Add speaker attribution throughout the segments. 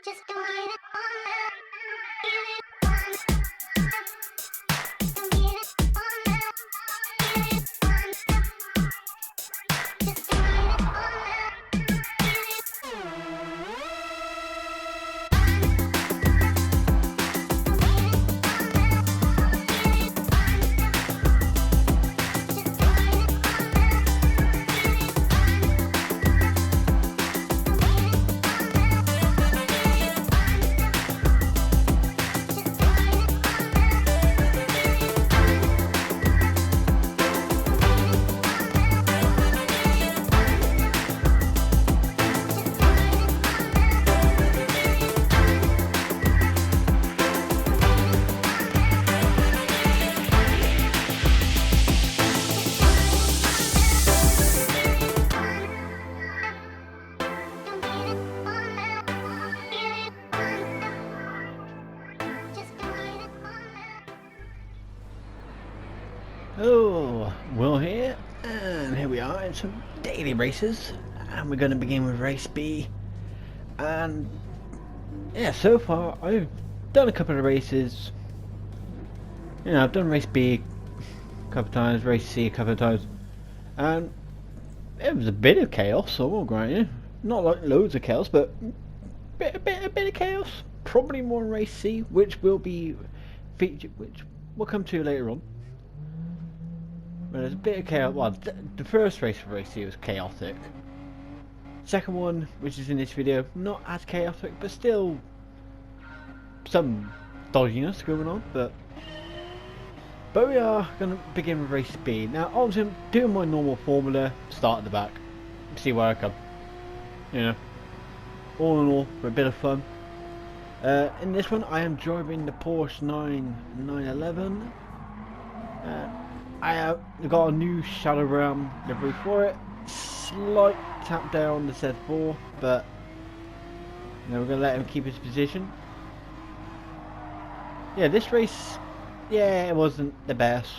Speaker 1: Just don't get it on now. Get it on. Don't get it on now. Get it on. Just don't get it on now. Get it
Speaker 2: Oh, Will here, and here we are in some daily races, and we're going to begin with race B. And yeah, so far I've done a couple of races. You know, I've done race B a couple of times, race C a couple of times, and it was a bit of chaos, I will grant you. Not like loads of chaos, but a bit of chaos. Probably more in race C, which will be featured, which we'll come to later on. But there's a bit of chaos. Well, the first race for race C was chaotic. Second one, which is in this video, not as chaotic, but still some dodginess going on. But we are going to begin with race B. Now, obviously, I'm doing my normal formula, start at the back, see where I come. You know, all in all, for a bit of fun. In this one, I am driving the Porsche 911. I have got a new Shadow Realm livery for it. Slight tap down on the Z4, but you know, we're gonna let him keep his position. Yeah, this race, yeah, it wasn't the best.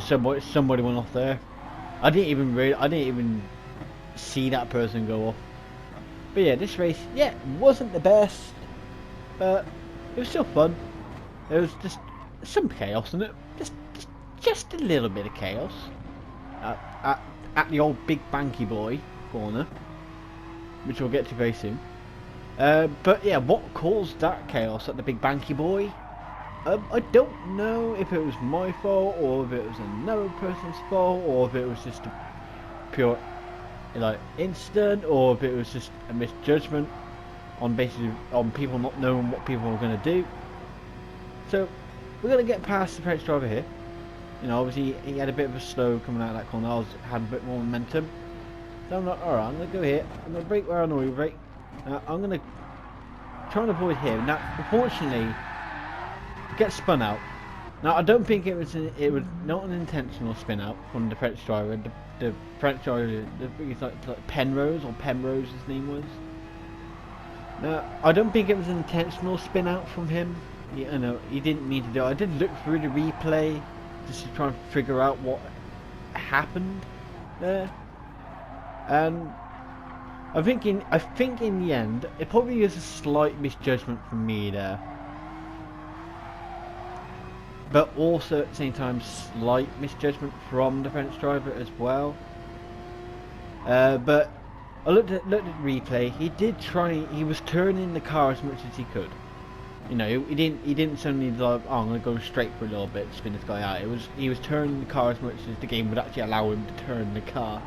Speaker 2: Somebody went off there. I didn't even see that person go off. But yeah, this race, yeah, wasn't the best, but it was still fun. There was just some chaos in it. Just a little bit of chaos at the old Big Banky Boy corner, which we'll get to very soon. But yeah, what caused that chaos at the Big Banky Boy? I don't know if it was my fault, or if it was another person's fault, or if it was just a pure incident, or if it was just a misjudgment on people not knowing what people were going to do. So we're going to get past the French driver here. You know, obviously he had a bit of a slow coming out of that corner. Had a bit more momentum. So I'm like, alright, I'm going to go here. I'm going to brake where I normally brake. I'm going to try and avoid him. Now, unfortunately, get spun out. Now, I don't think it was not an intentional spin out from the French driver. The French driver, he's like Penrose, or Penrose his name was. Now, I don't think it was an intentional spin out from him. You know, he didn't mean to do it. I did look through the replay just to try and figure out what happened there, and I think in the end it probably is a slight misjudgment from me there, but also at the same time slight misjudgment from the French driver as well. But I looked at the replay. He was turning the car as much as he could. You know, he didn't suddenly like, oh, I'm gonna go straight for a little bit to spin this guy out. He was turning the car as much as the game would actually allow him to turn the car.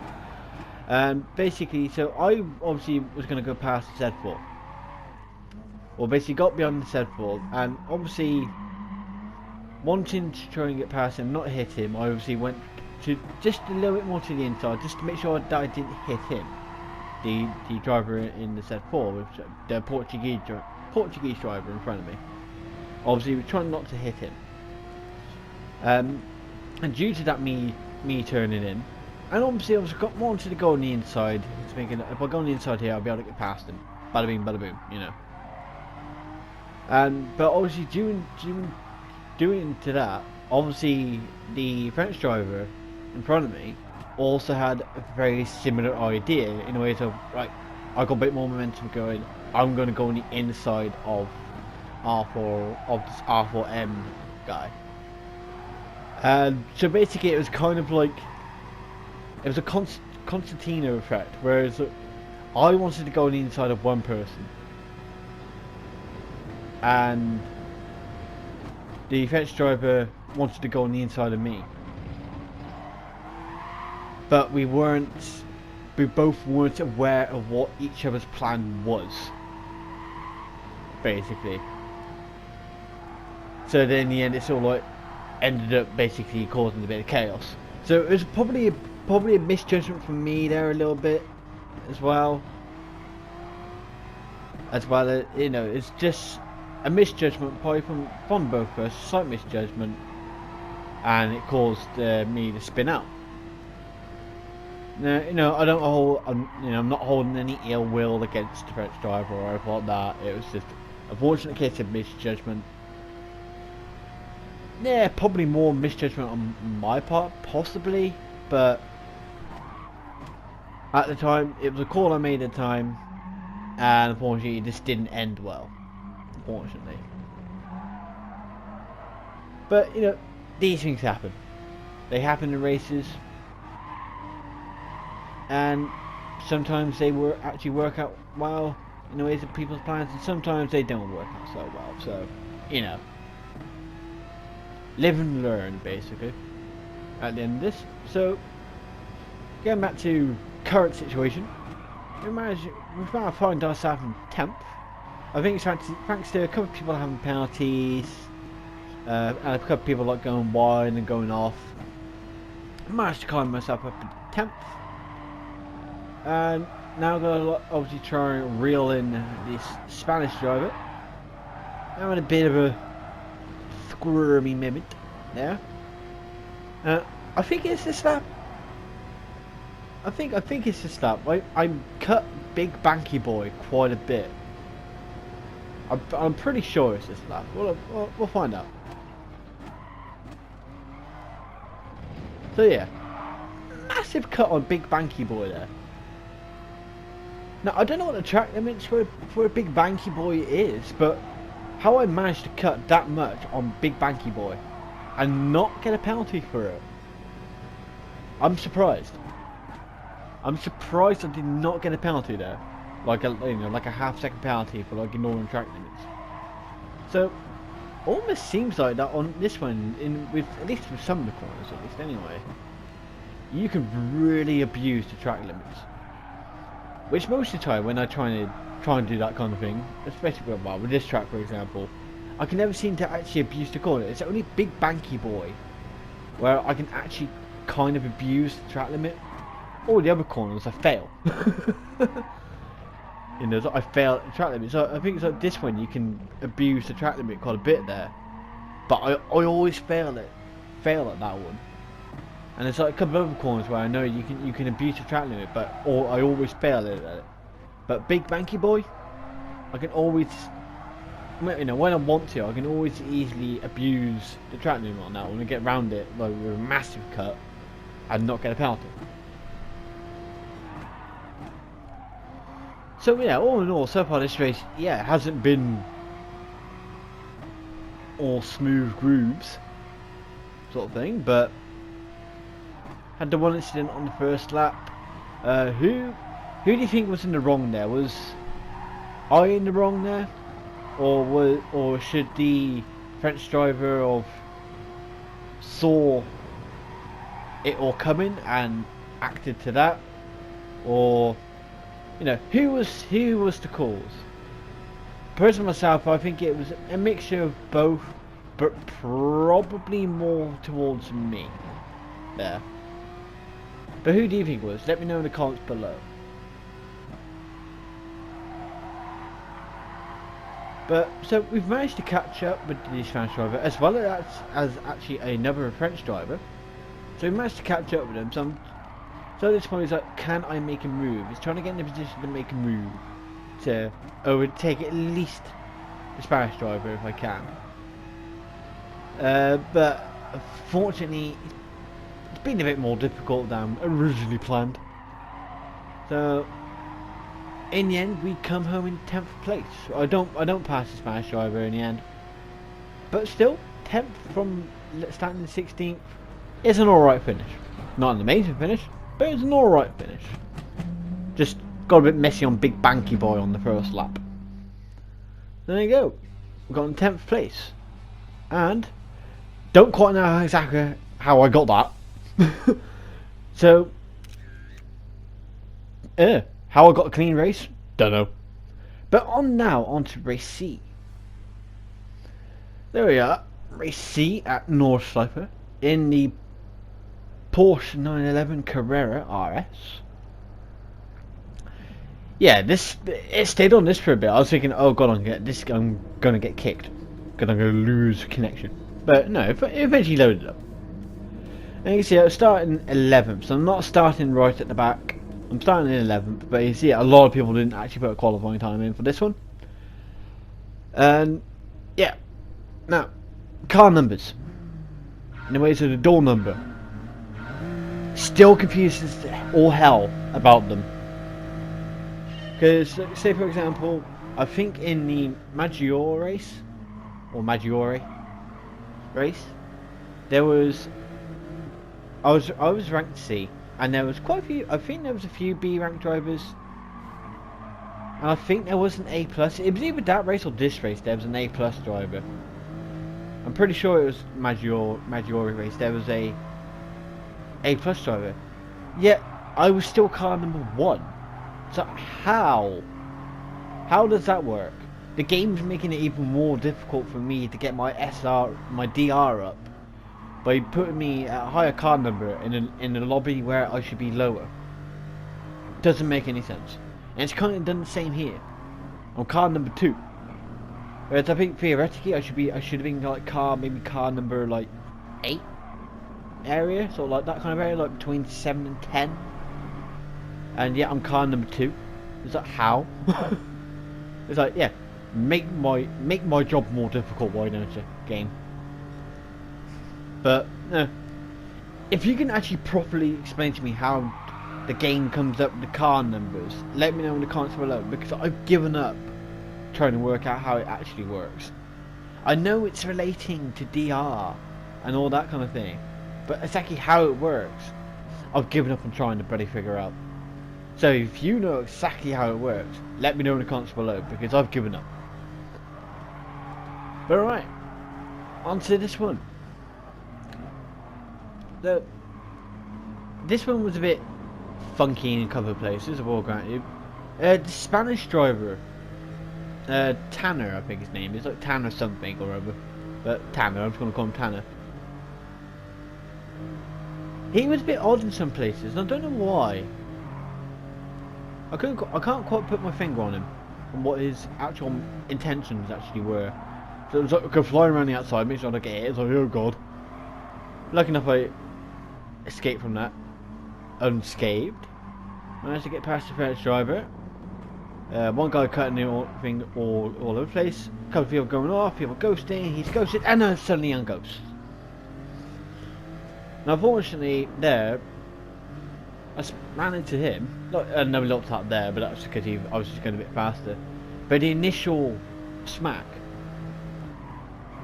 Speaker 2: Basically, so I obviously was gonna go past the Z4. Well, basically got beyond the Z4, and obviously wanting to try and get past him, not hit him. I obviously went to just a little bit more to the inside, just to make sure that I didn't hit him, the driver in the Z4, with the Portuguese driver in front of me. Obviously we're trying not to hit him, and due to that me turning in, and obviously I wanted to go on the inside, thinking if I go on the inside here I'll be able to get past him, bada bing bada boom, you know. But obviously doing to that, obviously the French driver in front of me also had a very similar idea, in a way of, right, I got a bit more momentum going, I'm gonna go on the inside of this R4M guy. And so basically, it was kind of like it was a Constantino effect, whereas I wanted to go on the inside of one person, and the French driver wanted to go on the inside of me. But we both weren't aware of what each other's plan was, basically. So then in the end, it sort of like ended up basically causing a bit of chaos. So it was probably a misjudgment from me there a little bit, as well. As well as, you know, it's just a misjudgment probably from both of us, slight misjudgment, and it caused me to spin out. Now, you know, I'm not holding any ill will against the French driver or anything like that. It was just a fortunate case of misjudgment. Yeah, probably more misjudgment on my part, possibly, but at the time, it was a call I made at the time, and unfortunately, it just didn't end well. Unfortunately. But, you know, these things happen. They happen in races. And sometimes they actually work out well in the ways of people's plans, and sometimes they don't work out so well. So, you know, live and learn, basically, at the end of this. So, going back to current situation, we managed to find ourselves in 10th. I think it's thanks to a couple of people having penalties, and a couple of people like going wide and going off. I managed to climb myself up to 10th. And now I'm going to obviously try and reel in this Spanish driver. Having a bit of a squirmy moment there. I think it's this lap. I think it's this lap. I cut Big Banky Boy quite a bit. I'm pretty sure it's this lap. We'll find out. So yeah, massive cut on Big Banky Boy there. Now, I don't know what the track limits for a Big Banky Boy is, but how I managed to cut that much on Big Banky Boy and not get a penalty for it, I'm surprised. I'm surprised I did not get a penalty there, like a half-second penalty for like ignoring track limits. So, almost seems like that on this one, at least with some of the corners, at least anyway, you can really abuse the track limits. Which most of the time when I try and do that kind of thing, especially with this track for example, I can never seem to actually abuse the corner. It's only Big Banky Boy where I can actually kind of abuse the track limit. All the other corners I fail. You know, I fail at the track limit. So I think it's like this one you can abuse the track limit quite a bit there, but I always fail at that one. And there's like a couple of other corners where I know you can abuse the track limit, but I always fail at it. But Big Banky Boy, I can always, you know, when I want to, I can always easily abuse the track limit on that one and get around it like with a massive cut and not get a penalty. So yeah, all in all, so far this race, yeah, it hasn't been all smooth grooves sort of thing, but had the one incident on the first lap. Who do you think was in the wrong there? Was I in the wrong there, or should the French driver saw it all coming and acted to that, or you know, who was the cause? Personally myself, I think it was a mixture of both, but probably more towards me there. But who do you think it was? Let me know in the comments below. But so we've managed to catch up with this Spanish driver as well as actually another French driver. So we managed to catch up with him. So at this point he's like, can I make a move? He's trying to get in a position to make a move to overtake at least the Spanish driver if I can. But unfortunately, it's been a bit more difficult than originally planned. So in the end, we come home in 10th place. I don't pass the Spanish driver in the end, but still 10th from starting in 16th is an alright finish. Not an amazing finish, but it's an alright finish. Just got a bit messy on Big Banky Boy on the first lap. There you go. We got in 10th place, and don't quite know exactly how I got that. So, how I got a clean race, don't know. But on to race C. There we are, race C at Nordschleife in the Porsche 911 Carrera RS. Yeah, it stayed on this for a bit. I was thinking, oh god, I'm gonna get kicked, because I'm gonna lose connection. But no, it eventually loaded up. And you can see I was starting 11th, so I'm not starting right at the back. I'm starting in 11th, but you see a lot of people didn't actually put a qualifying time in for this one. And yeah, now car numbers. Anyway, so the door number still confuses all hell about them. Because, say for example, I think in the Maggiore race, or Maggiore race, there was, I was ranked C, and there was quite a few, I think there was a few B ranked drivers, and I think there was an A plus. It was either that race or this race, there was an A plus driver. I'm pretty sure it was Maggiore race, there was a plus driver. Yet, I was still car number 1. So how does that work? The game's making it even more difficult for me to get my DR up by putting me at a higher car number in a lobby where I should be lower. Doesn't make any sense. And it's kind of done the same here. I'm car number 2. Whereas I think theoretically I should have been like car number like 8 area, sort of like that kind of area, like between 7 and 10. And yeah, I'm car number 2. It's like, how? It's like, yeah, make my job more difficult, why don't you, game? But if you can actually properly explain to me how the game comes up with the car numbers, let me know in the comments below, because I've given up trying to work out how it actually works. I know it's relating to DR and all that kind of thing, but exactly how it works, I've given up on trying to bloody figure out. So if you know exactly how it works, let me know in the comments below, because I've given up. But alright, on to this one. This one was a bit funky in a couple of places, I've all granted. The Spanish driver, Tanner, I think his name is, like Tanner something or other. But Tanner, I'm just going to call him Tanner. He was a bit odd in some places, and I don't know why. I can't quite put my finger on him, and what his actual intentions actually were. So it was like, I could fly around the outside, make sure I don't get hit. It's like, oh god. Lucky enough I escaped from that unscathed. Managed to get past the French driver. One guy cutting the thing all over the place. A couple of people going off, people ghosting, he's ghosted, and then suddenly unghosts. Now unfortunately there, I ran into him. No, we looked up there, but that's because I was just going a bit faster. But the initial smack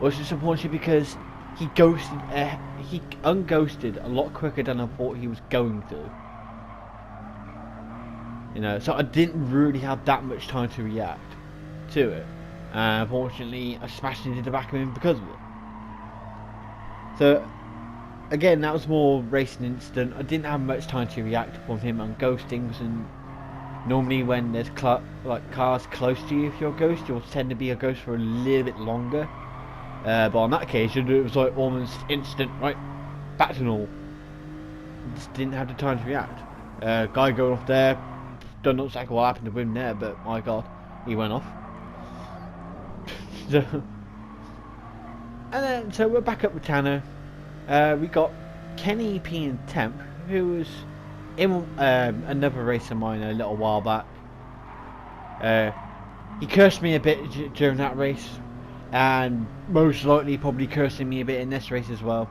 Speaker 2: was just unfortunately because he unghosted a lot quicker than I thought he was going to. You know, so I didn't really have that much time to react to it. And unfortunately, I smashed into the back of him because of it. So again, that was more racing incident. I didn't have much time to react upon him on ghostings, and normally when there's cars close to you, if you're a ghost, you'll tend to be a ghost for a little bit longer. But on that occasion, it was like almost instant, right, back to normal. Just didn't have the time to react. Guy going off there, don't know exactly what happened to him there, but my god, he went off. So we're back up with Tanner. We got Kenny P in 10th, who was in another race of mine a little while back. He cursed me a bit during that race, and most likely probably cursing me a bit in this race as well.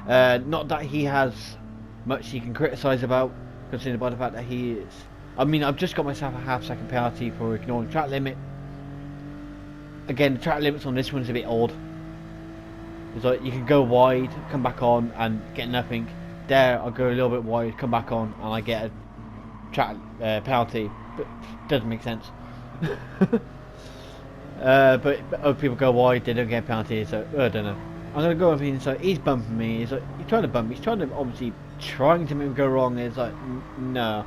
Speaker 2: Not that he has much he can criticise about, considering by the fact that he is I mean, I've just got myself a half-second penalty for ignoring the track limit. Again, the track limits on this one's a bit odd. It's like you can go wide, come back on, and get nothing. There, I'll go a little bit wide, come back on, and I get a track penalty. But doesn't make sense. But other people go wide, they don't get a penalty, so I don't know. I'm gonna go over here, so he's bumping me. He's trying to bump me. He's trying to obviously trying to make me go wrong. It's like no.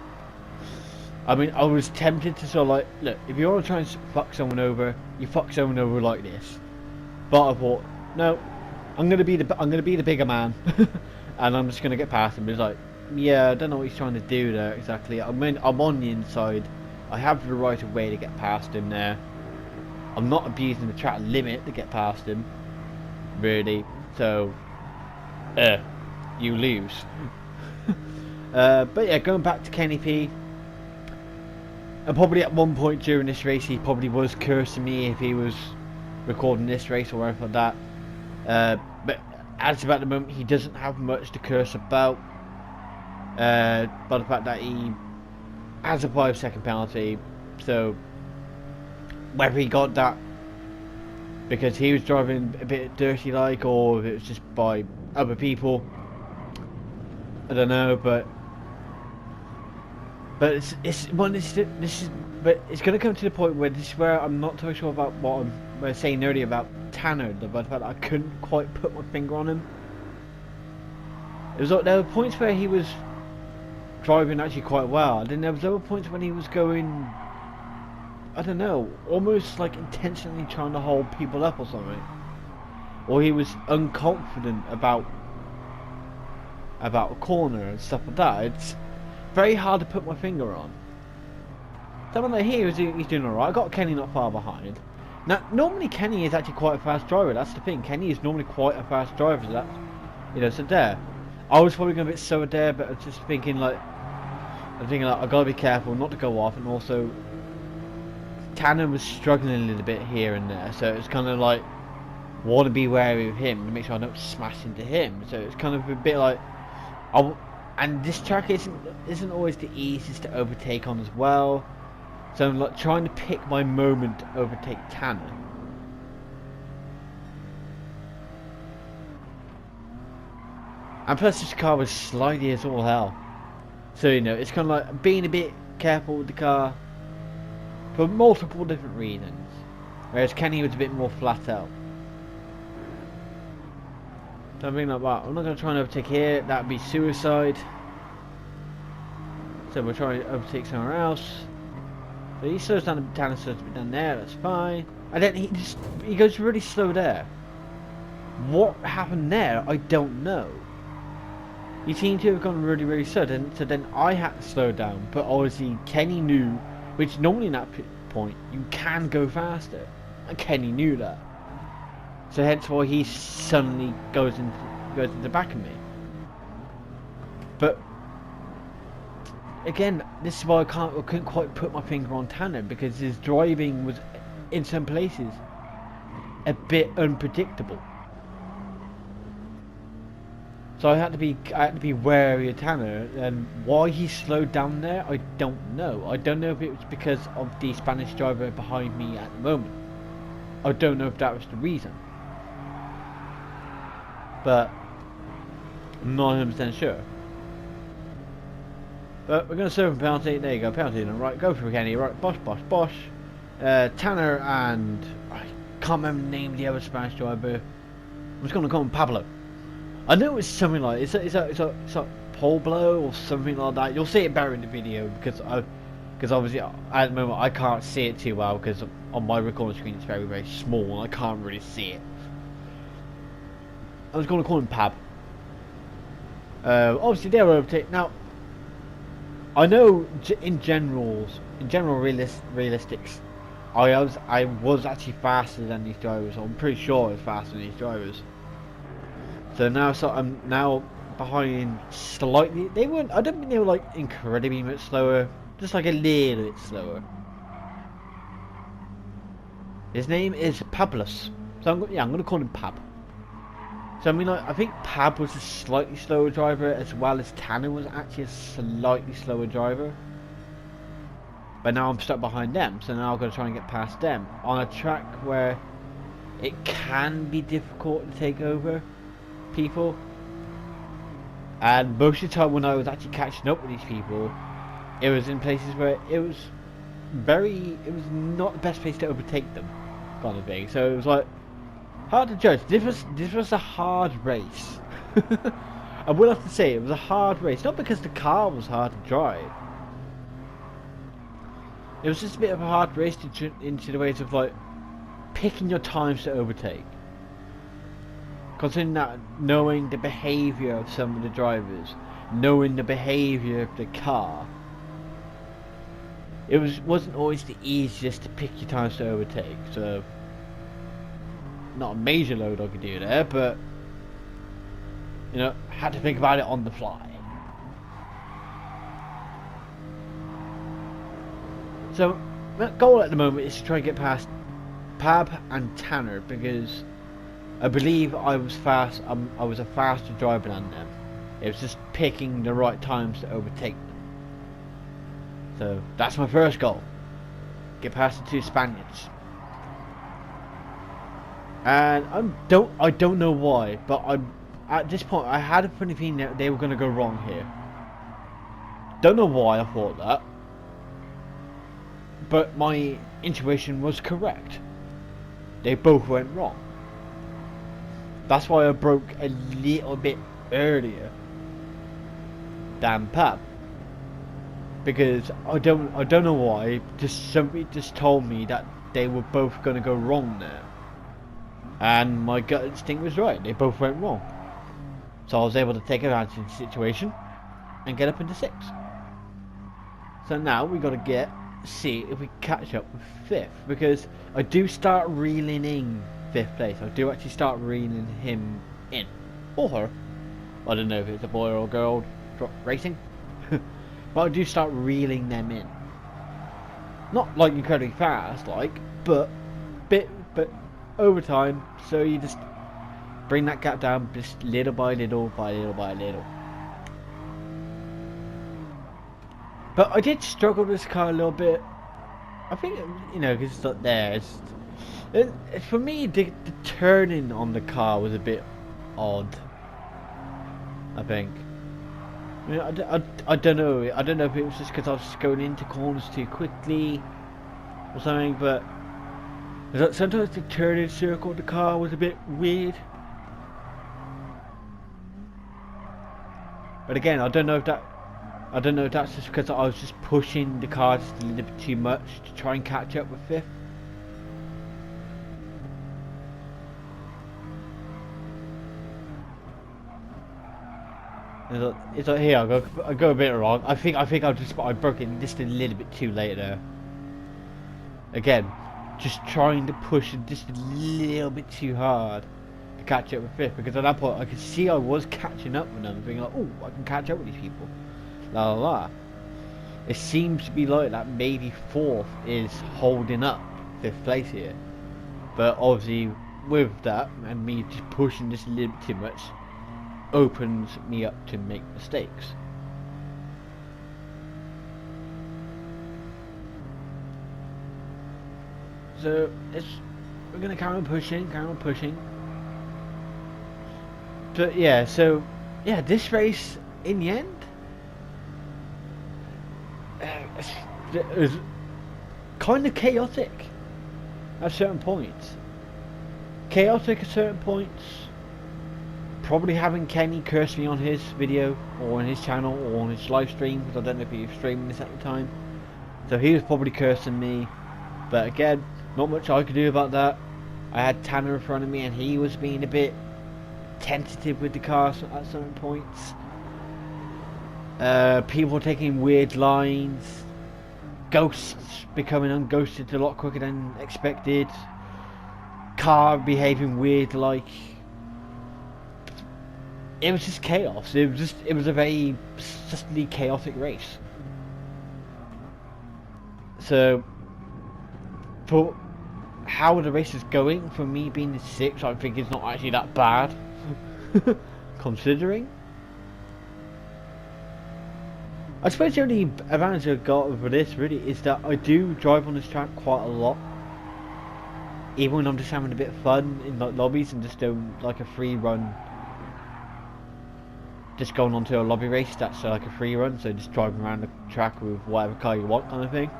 Speaker 2: I mean, I was tempted to sort of like, look, if you want to try and fuck someone over, you fuck someone over like this. But I thought, no, I'm gonna be the bigger man, and I'm just gonna get past him. It's like, yeah, I don't know what he's trying to do there exactly. I'm on the inside. I have the right of way to get past him there. I'm not abusing the track limit to get past him, really. So, you lose. But yeah, going back to Kenny P. And probably at one point during this race, he probably was cursing me if he was recording this race or anything like that. But as about the moment, he doesn't have much to curse about. By the fact that he has a 5-second penalty. So whether he got that because he was driving a bit dirty like, or if it was just by other people, I don't know. But but it's going to come to the point where this is where I'm not too sure about what I was saying earlier about Tanner, the fact that I couldn't quite put my finger on him. It was like there were points where he was driving actually quite well, and then there was other points when he was going, I don't know, almost like intentionally trying to hold people up or something, or he was unconfident about a corner and stuff like that. It's very hard to put my finger on. Someone like here, he's doing alright. I got Kenny not far behind. Now, normally Kenny is actually quite a fast driver. That's the thing. Kenny is normally quite a fast driver. So that's, so there. I was probably going a bit slower there, but I was just thinking like, I gotta be careful not to go off, and also Tanner was struggling a little bit here and there, so it's kind of like want to be wary of him to make sure I don't smash into him. So it's kind of a bit like, and this track isn't always the easiest to overtake on as well. So I'm like trying to pick my moment to overtake Tanner. And plus this car was slidey as all hell. So it's kind of like being a bit careful with the car for multiple different reasons. Whereas Kenny was a bit more flat out. Something like that. I'm not going to try and overtake here. That would be suicide. So we'll try and overtake somewhere else. So he slows down, Tanner slows a bit down there. That's fine. And then he goes really slow there. What happened there? I don't know. He seemed to have gone really, really slow. So then I had to slow down. But obviously Kenny knew, which normally in that point you can go faster, and Kenny knew that. So hence why he suddenly goes into the back of me. But again, this is why I couldn't quite put my finger on Tanner, because his driving was in some places a bit unpredictable. So I had to be wary of Tanner, and why he slowed down there, I don't know. I don't know if it was because of the Spanish driver behind me at the moment. I don't know if that was the reason. But I'm not 100% sure. But we're going to serve him penalty. There you go, penalty. Right, go for Kenny. Right, Bosch. Tanner and I can't remember the name of the other Spanish driver. I'm just going to call him Pablo. I know it's something like it's a Pablo or something like that. You'll see it better in the video because obviously at the moment I can't see it too well because on my recording screen it's very, very small and I can't really see it. I was going to call him Pab. Obviously they were overtaken. Now I know in general realistics, I was actually faster than these drivers. I'm pretty sure I was faster than these drivers. So I'm now behind slightly. They weren't. I don't think they were like incredibly much slower. Just like a little bit slower. His name is Pablos. So I'm going to call him Pab. So I mean, like, I think Pab was a slightly slower driver, as well as Tanner was actually a slightly slower driver. but now I'm stuck behind them, so now I've got to try and get past them on a track where it can be difficult to take over people. And most of the time when I was actually catching up with these people, it was in places where it was not the best place to overtake them, kind of thing. So it was like hard to judge. This was a hard race. I will have to say it was a hard race, not because the car was hard to drive. It was just a bit of a hard race into the ways of like picking your times to overtake. Considering that, knowing the behaviour of some of the drivers, knowing the behaviour of the car, it wasn't always the easiest to pick your times to overtake. So, not a major load I could do there, but you know, had to think about it on the fly. So, my goal at the moment is to try and get past Pab and Tanner, because I believe I was I was a faster driver than them. It was just picking the right times to overtake them. So that's my first goal. Get past the two Spaniards. And I don't know why, but at this point I had a funny feeling that they were going to go wrong here. Don't know why I thought that, but my intuition was correct. They both went wrong. That's why I broke a little bit earlier than Pab, because I don't know why. Somebody just told me that they were both going to go wrong there, and my gut instinct was right. They both went wrong, so I was able to take advantage of the situation and get up into 6th. So now we got to see if we catch up with 5th, because I do start reeling in 5th place. I do actually start reeling him in, or her. I don't know if it's a boy or a girl racing, but I do start reeling them in. Not like incredibly fast, but over time. So you just bring that gap down, just little by little by little by little. But I did struggle with this car a little bit. I think, you know, because it's not there. For me, the turning on the car was a bit odd, I think. I mean, I don't know. I don't know if it was just because I was just going into corners too quickly or something, but sometimes the turning circle of the car was a bit weird. But again, I don't know if that's just because I was just pushing the car just a little bit too much to try and catch up with 5th. It's like here, I go a bit wrong. I think I broke it just a little bit too late there. Again, just trying to push it just a little bit too hard to catch up with 5th, because at that point I could see I was catching up with them, being like, oh, I can catch up with these people. La la la. It seems to be like that maybe 4th is holding up 5th place here, but obviously with that and me just pushing just a little bit too much opens me up to make mistakes. So we're gonna carry on pushing. But yeah, so yeah, this race in the end it was kind of chaotic at certain points. Probably having Kenny curse me on his video or on his channel or on his live stream, because I don't know if he was streaming this at the time. So he was probably cursing me. But again, not much I could do about that. I had Tanner in front of me and he was being a bit tentative with the car at certain points. People taking weird lines. Ghosts becoming unghosted a lot quicker than expected. Car behaving weird like. It was just chaos. It was a very suddenly chaotic race. So for how the race is going, for me being the 6th, I think it's not actually that bad. I suppose the only advantage I got over this really is that I do drive on this track quite a lot. Even when I'm just having a bit of fun in like lobbies and just doing like a free run. Just going onto a lobby race that's like a free run, so just driving around the track with whatever car you want kind of thing.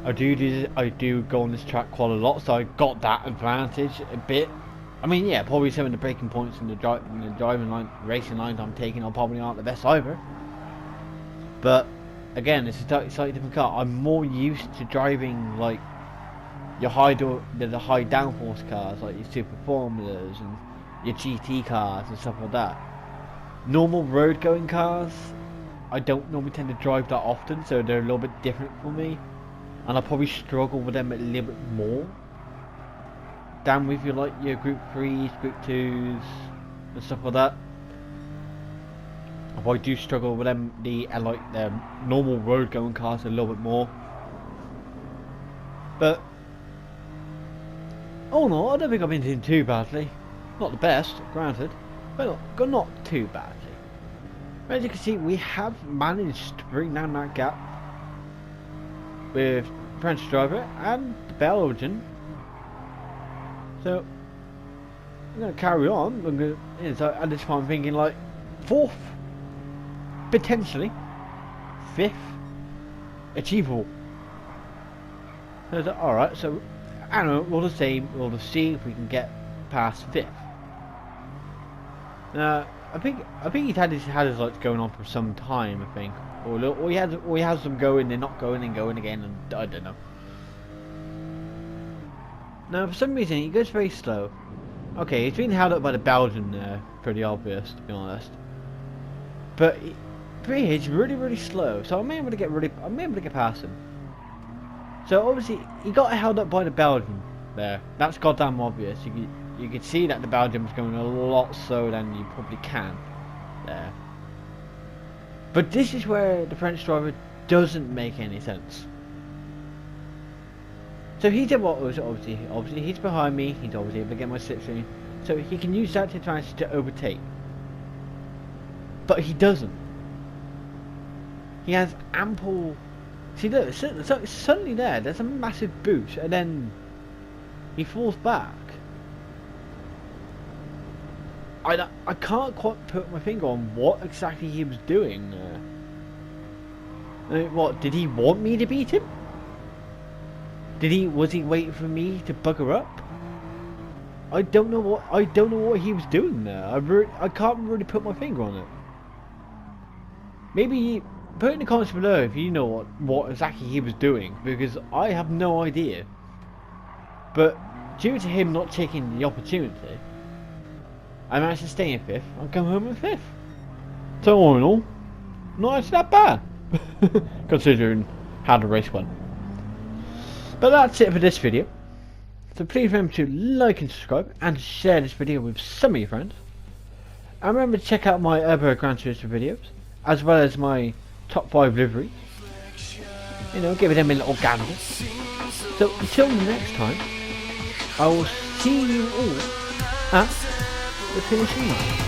Speaker 2: I do go on this track quite a lot, so I got that advantage a bit. I mean, yeah, probably some of the braking points in the driving line, racing lines I'm taking are probably aren't the best either. But again, it's a slightly different car. I'm more used to driving like the high downforce cars, like your Super Formulas and your GT cars and stuff like that. Normal road going cars, I don't normally tend to drive that often, so they're a little bit different for me. And I probably struggle with them a little bit more than with your like your Group 3s, Group 2s and stuff like that. I do struggle with them, the normal road going cars a little bit more. But oh no, I don't think I've been doing too badly. Not the best, granted, but not too badly. As you can see, we have managed to bring down that gap with French driver and the Belgian. So I'm going to carry on. At this point I'm thinking like 4th, potentially 5th, achievable. So alright, so I don't know, we'll just see if we can get past 5th. I think he's had his lights going on for some time, I think. Or he has them going, they're not going and going again, and I don't know. Now, for some reason, he goes very slow. Okay, he's been held up by the Belgian there, pretty obvious, to be honest. But he's really, really slow, so I'm able to get past him. So obviously, he got held up by the Belgian there. That's goddamn obvious. You could see that the Belgian was going a lot slower than you probably can there. But this is where the French driver doesn't make any sense. So he did what was obviously he's behind me, he's obviously able to get my slipstream, so he can use that to advantage to overtake. But he doesn't. He has ample. See, look, suddenly there's a massive boost, and then he falls back. I can't quite put my finger on what exactly he was doing there. I mean, what, did he want me to beat him? Was he waiting for me to bugger up? I don't know what he was doing there. I can't really put my finger on it. Maybe put in the comments below if you know what exactly he was doing, because I have no idea. But due to him not taking the opportunity, I managed to stay in 5th and come home in 5th. So all in all, not actually that bad, considering how the race went. But that's it for this video. So please remember to like and subscribe and share this video with some of your friends. And remember to check out my other Gran Turismo videos, as well as my top 5 liveries. You know, give them a little gander. So until next time, I will see you all at the finish line.